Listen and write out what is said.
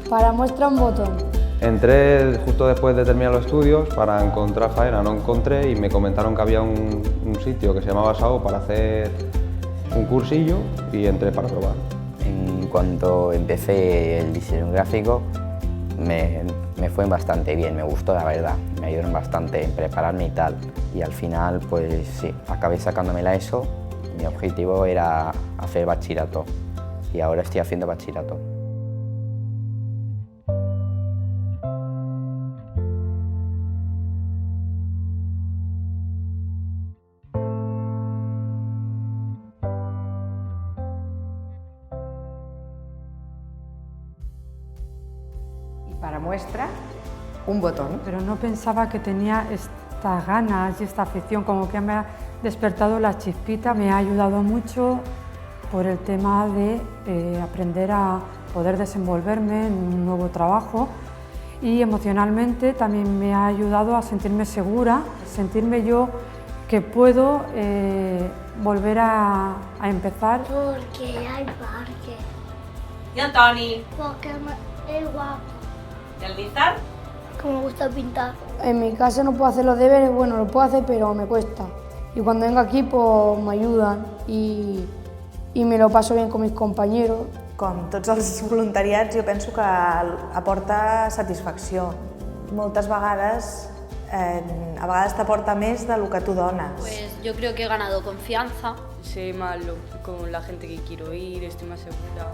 Para muestra un botón. Entré justo después de terminar los estudios para encontrar faena, no encontré y me comentaron que había un sitio que se llamaba SAO para hacer un cursillo y entré para probar. En cuanto empecé el diseño gráfico me fue bastante bien, me gustó la verdad, me ayudaron bastante en prepararme y tal. Y al final pues sí, acabé sacándome la ESO, mi objetivo era hacer bachillerato y ahora estoy haciendo bachillerato. Para muestra, un botón. Pero no pensaba que tenía estas ganas y esta afición, como que me ha despertado la chispita, me ha ayudado mucho por el tema de aprender a poder desenvolverme en un nuevo trabajo y emocionalmente también me ha ayudado a sentirme segura, sentirme yo que puedo volver a empezar. Porque hay parque. ¿Y Antoni? Porque es guapo. ¿Y el Lizar? Que me gusta pintar. En mi casa no puedo hacer los deberes, bueno, lo puedo hacer, pero me cuesta. Y cuando vengo aquí, pues me ayudan y me lo paso bien con mis compañeros. Com tots els voluntariats, jo penso que aporta satisfacció. Moltes vegades, a vegades t'aporta més del que tu dones. Pues yo creo que he ganado confianza. Sé más con la gente que quiero ir, estoy más segura.